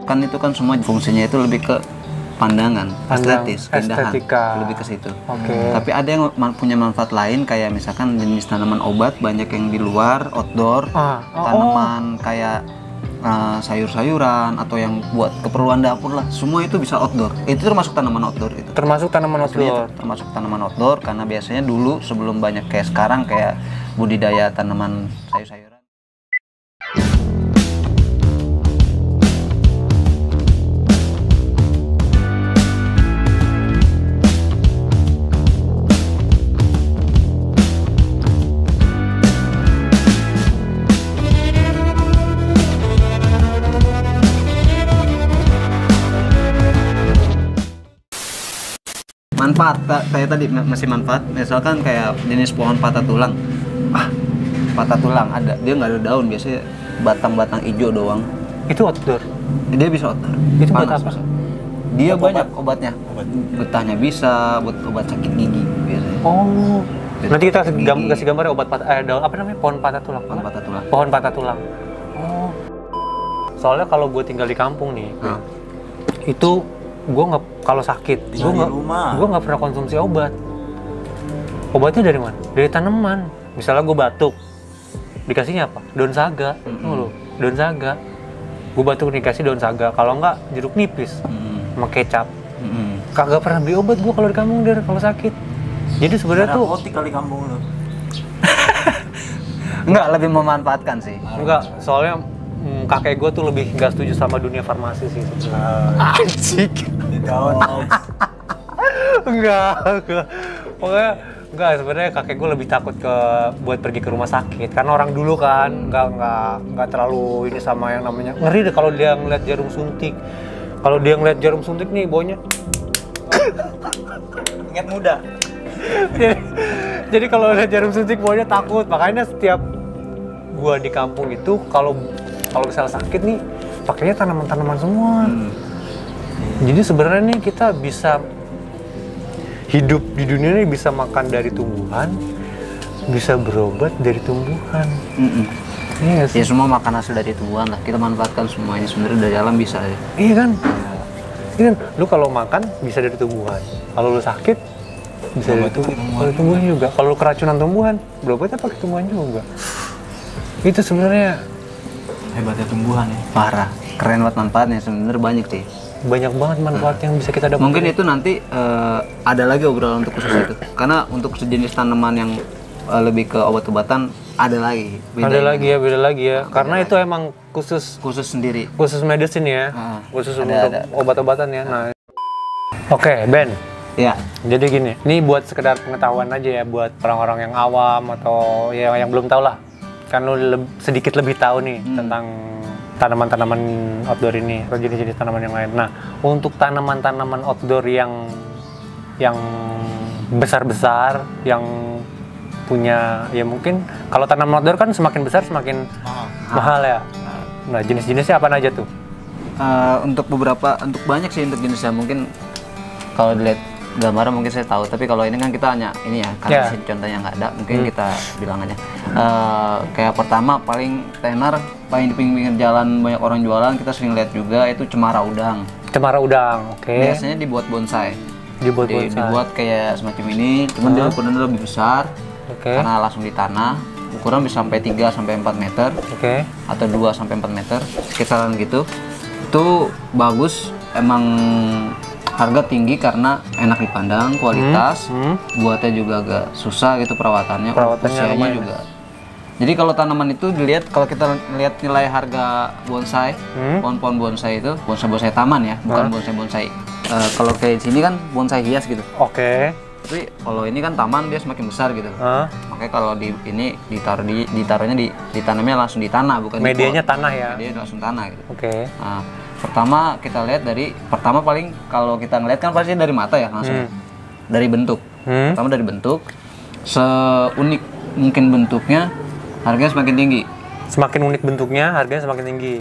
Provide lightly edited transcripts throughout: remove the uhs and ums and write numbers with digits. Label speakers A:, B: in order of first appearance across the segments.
A: Kan itu kan semua fungsinya itu lebih ke pandangan, estetis, keindahan,
B: estetika.
A: lebih ke situ.
B: Oke.
A: Tapi ada yang punya manfaat lain kayak misalkan jenis tanaman obat banyak yang di luar, outdoor, tanaman kayak sayur-sayuran atau yang buat keperluan dapur lah, semua itu bisa outdoor. Itu termasuk tanaman outdoor itu.
B: Termasuk tanaman outdoor.
A: Termasuk tanaman outdoor karena biasanya dulu sebelum banyak kayak sekarang kayak budidaya tanaman sayur-sayuran. Manfaat kayak tadi masih manfaat, misalkan kayak jenis pohon patah tulang. Patah tulang ada, dia nggak ada daun, biasanya batang-batang hijau doang.
B: Itu outdoor.
A: Dia bisa outdoor.
B: Itu buat apa?
A: Dia banyak obatnya. Getahnya bisa buat obat sakit gigi biasanya.
B: Oh. Nanti kita kasih gambar obat daun apa namanya? Pohon patah tulang.
A: Pohon patah tulang.
B: Pohon patah tulang. Oh. Soalnya kalau gue tinggal di kampung nih, itu gue nggak, kalau sakit gue nggak pernah konsumsi obat. Obatnya dari mana? Dari tanaman. Misalnya gue batuk, dikasihnya apa? Daun saga. Daun saga. Gue batuk dikasih daun saga. Kalau nggak jeruk nipis sama kecap. Kagak pernah beli obat gue kalau di kampung dari kalau sakit. Jadi sebenarnya tuh
C: apotik kali kampung lu.
A: Enggak, lebih memanfaatkan sih.
B: Enggak, soalnya kakek gue tuh lebih nggak setuju sama dunia farmasi sih.
A: Anjing.
C: Daun.
B: Enggak. Pokoknya enggak, sebenarnya kakek gue lebih takut buat pergi ke rumah sakit karena orang dulu kan nggak terlalu ini sama yang namanya, ngeri deh kalau dia ngeliat jarum suntik. Kalau dia ngeliat jarum suntik nih baunya
C: Ingat muda.
B: jadi kalau lihat jarum suntik baunya takut. Makanya setiap gua di kampung itu kalau misalnya sakit nih pakainya tanaman-tanaman semua. Jadi sebenarnya nih kita bisa hidup di dunia ini, bisa makan dari tumbuhan, bisa berobat dari tumbuhan. Iya sih.
A: Ya semua makan hasil dari tumbuhan lah. Kita manfaatkan semuanya sebenarnya dari alam bisa ya.
B: Iya kan? Iya kan? Lu kalau makan bisa dari tumbuhan. Kalau lu sakit bisa dari tumbuhan juga. Kalau lu keracunan tumbuhan, berobatnya pakai tumbuhan juga. Itu sebenarnya
C: Hebatnya tumbuhan ya.
A: Parah. Keren banget manfaatnya, sebenarnya banyak sih.
B: banyak banget manfaat yang bisa kita dapat.
A: Mungkin itu nanti ada lagi obrolan untuk khusus itu. Karena untuk sejenis tanaman yang lebih ke obat-obatan ada lagi.
B: Beda lagi ya. Karena itu emang khusus
A: sendiri.
B: Khusus medicine ya. Khusus untuk obat-obatan ya. Nah. Oke, Ben.
A: Ya.
B: Jadi gini, ini buat sekedar pengetahuan aja ya buat orang-orang yang awam atau ya yang belum tahu lah. Kan lu sedikit lebih tahu nih tentang tanaman-tanaman outdoor ini atau jenis-jenis tanaman yang lain. Nah, untuk tanaman-tanaman outdoor yang besar-besar, yang punya ya mungkin kalau tanaman outdoor kan semakin besar semakin mahal ya. Nah, jenis-jenisnya apa aja tuh?
A: Untuk banyak sih untuk jenisnya. Mungkin kalau dilihat gambarnya mungkin saya tahu, tapi kalau ini kan kita hanya ini ya, karena di sini contohnya nggak ada, mungkin kita bilang aja. Kayak pertama paling tenar, paling di pinggir jalan banyak orang jualan, kita sering lihat juga itu cemara udang.
B: Cemara udang, oke.
A: Biasanya dibuat bonsai. Dibuat kayak semacam ini, cuman dia ukurannya lebih besar. Karena langsung di tanah, ukuran bisa sampai 3-4 meter. Atau 2-4 meter, sekitaran gitu. Itu bagus, emang harga tinggi karena enak dipandang, kualitas, buatnya juga agak susah gitu perawatannya usianya juga. Jadi kalau tanaman itu dilihat, kalau kita lihat nilai harga bonsai, pohon-pohon bonsai itu, bonsai taman ya, bukan bonsai. Kalau kayak di sini kan bonsai hias gitu. Tapi kalau ini kan taman, dia semakin besar gitu. Makanya kalau ini ditaruhnya ditanamnya langsung di tanah, bukan
B: medianya di tanah ya.
A: Medianya langsung tanah gitu. Nah, pertama kita lihat paling kalau kita ngeliat kan pasti dari mata ya langsung. Dari bentuk. Pertama dari bentuk. Seunik mungkin bentuknya, harganya semakin tinggi.
B: Semakin unik bentuknya, harganya semakin tinggi.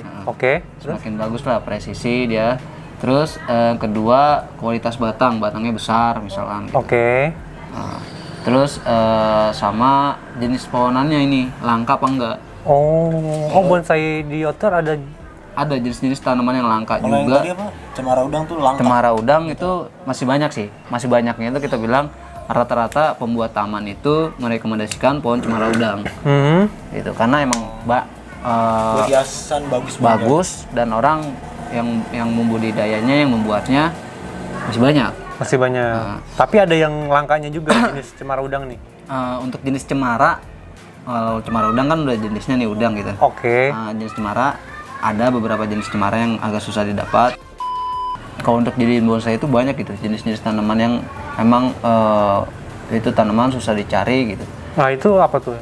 A: Semakin bagus lah presisi dia. Terus kedua kualitas batangnya besar misalkan.
B: Nah,
A: terus sama jenis pohonannya ini langka apa enggak?
B: Oh, bonsai di outdoor
A: ada jenis-jenis tanaman yang langka
C: Kalau
A: juga.
C: yang tadi apa? Cemara udang tuh langka.
A: Cemara udang itu masih banyak sih. Masih banyaknya itu kita bilang rata-rata pembuat taman itu merekomendasikan pohon cemara udang. Itu karena emang
C: Buat hiasan
A: bagus dan orang yang membudidayanya, yang membuatnya masih banyak.
B: Masih banyak. Tapi ada yang langkanya juga jenis cemara udang nih.
A: Untuk jenis cemara, cemara udang kan udah jenisnya nih udang gitu.
B: Oke.
A: Jenis cemara ada beberapa jenis cemara yang agak susah didapat. Kalau untuk jadiin bonsai itu banyak gitu jenis-jenis tanaman yang emang itu tanaman susah dicari gitu.
B: Nah itu apa tuh?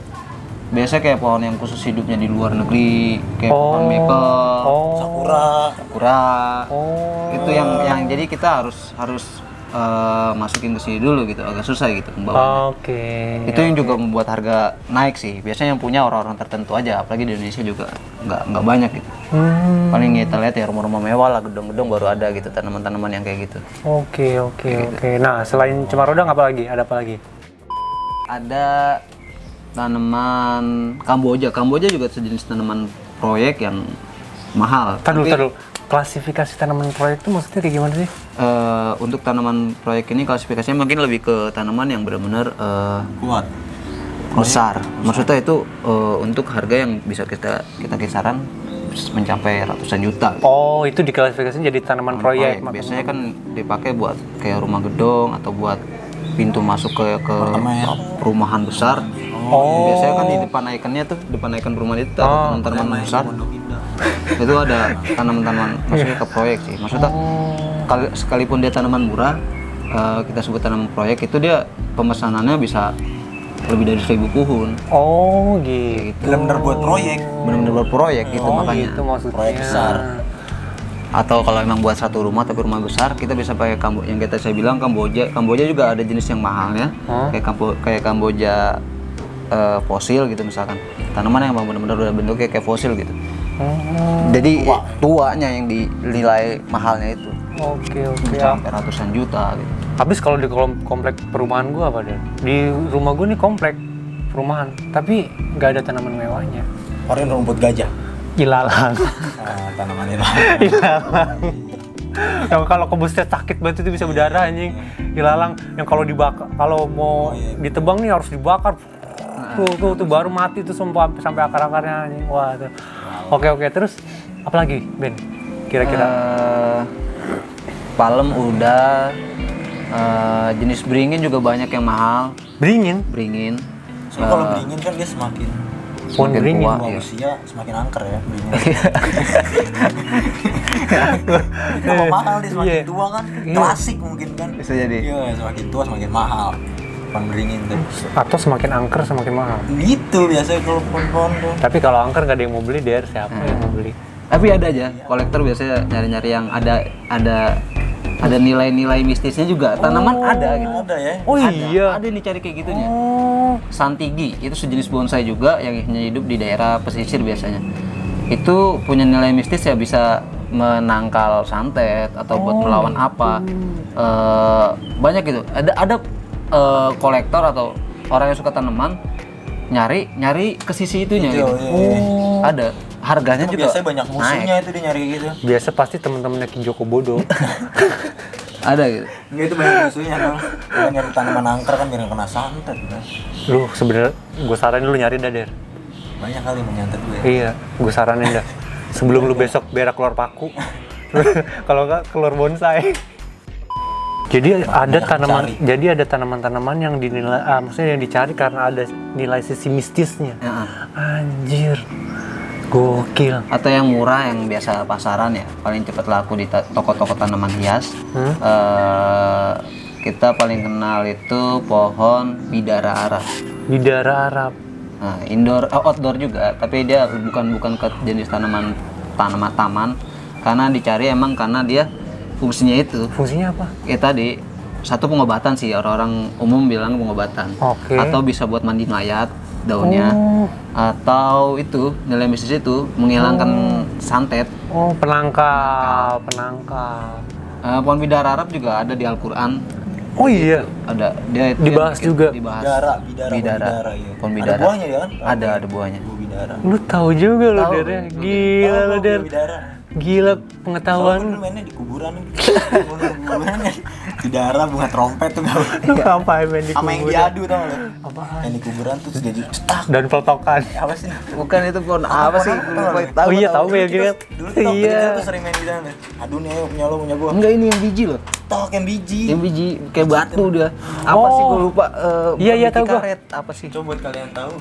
A: Biasanya kayak pohon yang khusus hidupnya di luar negeri, kayak pohon maple, sakura. Itu yang jadi kita harus masukin ke sini dulu gitu, agak susah gitu membawanya. Itu yang juga membuat harga naik sih. Biasanya yang punya orang-orang tertentu aja, apalagi di Indonesia juga nggak banyak gitu. Paling kita lihat ya rumah-rumah mewah lah, gedung-gedung baru ada gitu tanaman-tanaman yang kayak gitu.
B: Oke. Nah selain cemara udang apa lagi? Ada apa lagi?
A: Ada tanaman Kamboja. Kamboja juga sejenis tanaman proyek yang mahal.
B: Taduh. Klasifikasi tanaman proyek itu maksudnya kayak gimana sih?
A: Untuk tanaman proyek ini klasifikasinya mungkin lebih ke tanaman yang benar-benar
C: kuat,
A: besar. Maksudnya itu untuk harga yang bisa kita kisaran mencapai ratusan juta.
B: Oh, itu diklasifikasinya jadi tanaman proyek.
A: Biasanya kan dipakai buat kayak rumah gedung atau buat pintu masuk ke perumahan besar. Biasanya kan di depan ikonnya perumahan itu ada tanaman besar. Itu ada tanaman-tanaman maksudnya ke proyek sih. Maksudnya sekalipun dia tanaman murah, kita sebut tanaman proyek itu dia pemesanannya bisa lebih dari 1000 pohon.
B: Oh gitu.
C: Benar-benar buat proyek.
A: Benar-benar buat proyek gitu makanya.
B: Gitu maksudnya.
C: Proyek besar.
A: Atau kalau emang buat satu rumah tapi rumah besar, kita bisa pakai yang saya bilang Kamboja. Kamboja juga ada jenis yang mahal ya. Kayak Kamboja fosil gitu misalkan. Tanaman yang benar-benar udah bentuknya kayak fosil gitu. Jadi tuanya yang dinilai mahalnya itu.
B: Oke.
A: Sampai ratusan juta gitu.
B: Habis kalau di komplek perumahan gua apa deh? Di rumah gua nih komplek perumahan, tapi nggak ada tanaman mewahnya.
C: Paling rumput gajah.
B: Ilalang.
C: Tanaman ilalang.
B: Yang kalau kebusnya sakit banget itu bisa berdarah anjing. Ilalang yang kalau dibakar, kalau mau ditebang nih harus dibakar. Tuh baru mati tuh sampai akar-akarnya anjing. Wah tuh. Oke, terus apa lagi, Ben? Kira-kira
A: palem udah, jenis beringin juga banyak yang mahal. Beringin.
C: Soalnya kalau beringin kan dia semakin
B: tua,
C: usia semakin angker ya beringin. Kalau mahal dia semakin tua kan, klasik mungkin kan.
A: Bisa jadi.
C: Iya, semakin tua semakin mahal. Pohon beringin tuh.
B: Atau semakin angker semakin mahal.
C: Gitu biasanya kalau pohon-pohon tuh.
B: Tapi kalau angker nggak ada yang mau beli, siapa yang mau beli?
A: Tapi ada aja kolektor biasanya nyari-nyari yang ada nilai-nilai mistisnya juga. Tanaman ada gitu.
C: Ada ya.
B: Oh iya.
A: Ada nih cari kayak gitunya. Santigi itu sejenis bonsai juga yang hanya hidup di daerah pesisir biasanya. Itu punya nilai mistis ya, bisa menangkal santet atau buat melawan apa. Banyak gitu. Ada kolektor atau orang yang suka tanaman nyari ke sisi itunya gitu. Ada. Harganya juga
C: biasanya banyak musuhnya itu dia nyari gitu.
B: Biasa pasti teman-temannya Ki Joko Bodo.
A: Ada gitu.
C: Enggak, itu banyak musuhnya kan. Dia nyari tanaman angker kan biar kena santet kan.
B: Lu sebenarnya gue saranin lu nyari Der.
C: Banyak kali menyantet gue.
B: Iya, gue saranin dah. Sebelum lu besok berak keluar paku. Kalau enggak keluar bonsai. Jadi ada tanaman-tanaman yang dinilai, maksudnya yang dicari karena ada nilai sisi mistisnya. Anjir. Gokil.
A: Atau yang murah yang biasa pasaran ya, paling cepat laku di toko-toko tanaman hias. Kita paling kenal itu pohon bidara Arab.
B: Bidara Arab.
A: Nah, outdoor juga, tapi dia bukan ke jenis tanaman taman, karena dicari emang karena dia fungsinya itu.
B: Fungsinya apa?
A: Tadi satu pengobatan sih, orang umum bilang pengobatan. Atau bisa buat mandi mayat daunnya. Atau itu nilai mistis itu menghilangkan santet.
B: Penangkal.
A: Pohon bidara Arab juga ada di Al-Qur'an.
B: Oh iya.
A: Ada. Dia
B: dibahas juga.
A: Bidara.
C: Iya.
A: Pohon bidara.
C: Ada buahnya dia kan?
A: Ada buahnya.
C: bidara.
B: Lu tahu juga lu Der. Gila lu Der. Gila pengetahuan.
C: Soalnya dulu mainnya di kuburan gitu. Kuburan kan. Bidara, bunga trompet tuh gak.
B: Lu ngapain main di kuburan?
C: Sama yang diadu tau gak lu?
B: Apaan?
C: Yang di kuburan tuh jadi cetak.
B: Dan pelotokan.
C: Apa sih?
A: Bukan itu pohon apa sih?
B: Oh iya tahu ya gitu.
C: Dulu kita
B: Iya.
C: tuh sering main di sana. Aduh nih ayo punya lo punya gua.
A: Enggak, ini yang biji loh.
C: Tok yang biji.
A: Yang biji kayak batu dia. Apa sih gua lupa.
B: Iya tahu gua.
A: Karet apa sih?
C: Coba buat kalian tahu.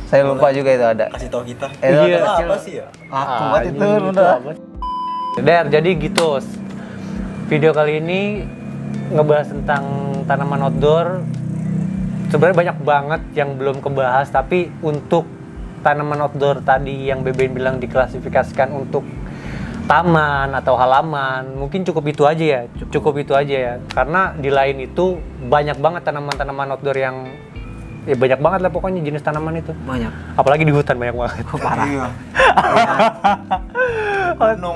A: Saya lupa juga itu ada.
C: Kasih tahu kita.
B: Iya.
C: Apa sih ya?
A: Aku buat itu udah.
B: Der, jadi gitu. Video kali ini ngebahas tentang tanaman outdoor. Sebenarnya banyak banget yang belum kebahas, tapi untuk tanaman outdoor tadi yang Beben bilang diklasifikasikan untuk taman atau halaman, mungkin cukup itu aja ya. Cukup itu aja ya. Karena di lain itu banyak banget tanaman-tanaman outdoor yang ya banyak banget lah pokoknya jenis tanaman itu.
A: Banyak.
B: Apalagi di hutan banyak banget.
A: Parah.
C: Iya.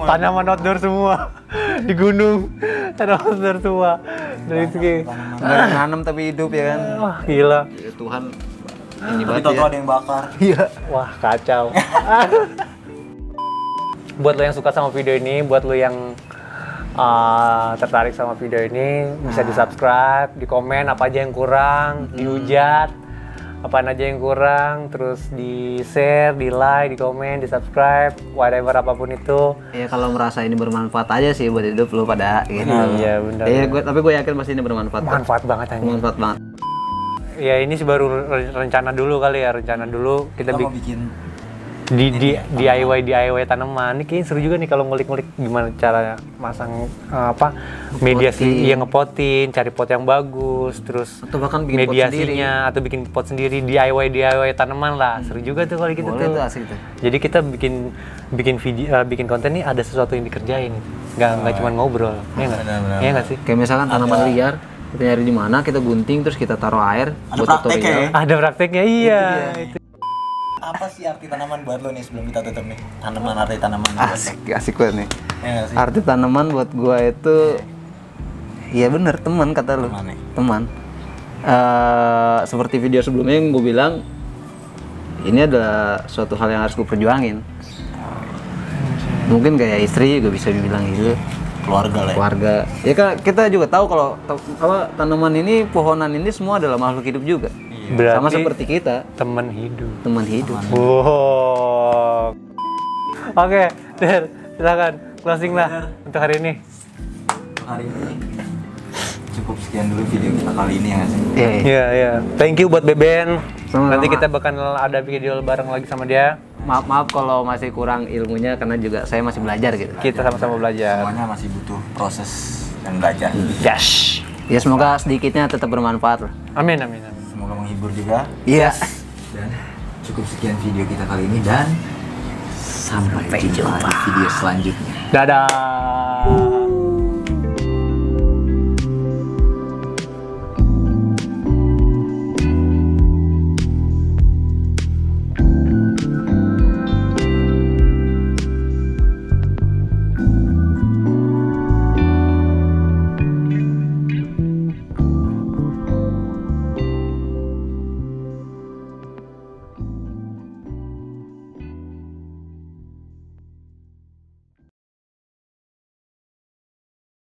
B: Tanaman outdoor semua di gunung, tanaman outdoor semua. Dari itu kayak
A: Nggak nanam tapi hidup ya kan.
B: wah gila.
A: Ya, Tuhan ini
C: Tapi
A: banget
C: tau
A: ya.
C: ada yang bakar.
A: Iya.
B: Wah kacau. Buat lo yang suka sama video ini, buat lo yang tertarik sama video ini, bisa di subscribe, di komen apa aja yang kurang, dihujat apaan aja yang kurang, terus di share, di like, di komen, di subscribe, whatever apapun itu.
A: Ya kalau merasa ini bermanfaat aja sih buat hidup lu pada gitu.
B: Iya benar.
A: Tapi gue yakin pasti ini bermanfaat.
B: Manfaat banget aja.
A: Bermanfaat banget.
B: Ya ini sih baru rencana dulu kali ya, rencana dulu kita
C: Kita mau bikin
B: di DIY tanaman. Ini kayaknya seru juga nih kalau ngulik-ngulik gimana cara masang mediasi, iya ngepotin, cari pot yang bagus, terus
A: Atau bahkan bikin pot
B: mediasinya atau bikin pot sendiri, DIY tanaman lah. Seru juga tuh kalau gitu
A: Boleh
B: tuh.
A: tuh, asik tuh.
B: Jadi kita bikin video, bikin konten nih ada sesuatu yang dikerjain. Nggak cuma ngobrol. Iya nggak?
C: Benar-benar.
B: Iya nggak sih?
A: Kayak misalkan tanaman liar, kita nyari di mana, kita gunting terus kita taruh air
C: Ada
A: buat
C: prakteknya
A: tutorial.
C: ya?
B: Ada prakteknya, iya. Itu.
C: apa sih arti tanaman buat lo nih sebelum kita tutup nih? Tanaman, arti tanaman buat lo.
A: Asik banget nih.
C: Ya nggak sih?
A: Arti tanaman buat gua itu iya bener, teman kata lu.
C: Teman ya?
A: Teman. Seperti video sebelumnya yang gue bilang, ini adalah suatu hal yang harus gue perjuangin. Mungkin kayak istri juga bisa dibilang gitu.
C: Keluarga lah ya?
A: Keluarga. Ya kan kita juga tahu kalau tanaman ini, pohonan ini semua adalah makhluk hidup juga.
B: Berarti
A: Sama seperti kita,
B: teman hidup.
A: teman hidup.
B: Wow. Oke, Der, silakan closing lah untuk hari ini.
C: Hari ini cukup sekian dulu video kita kali ini ya nggak sih?
B: Iya, iya. Thank you buat Beben.
A: Sama-sama.
B: Nanti kita bakal ada video bareng lagi sama dia.
A: Maaf kalau masih kurang ilmunya karena juga saya masih belajar gitu.
B: Kita sama-sama belajar.
C: Semuanya masih butuh proses dan belajar.
B: Yes.
A: Ya semoga sedikitnya tetap bermanfaat lah.
B: Amin, amin, amin.
C: Semoga menghibur juga.
A: Iya.
C: Dan cukup sekian video kita kali ini dan sampai jumpa di video selanjutnya.
B: Dadah.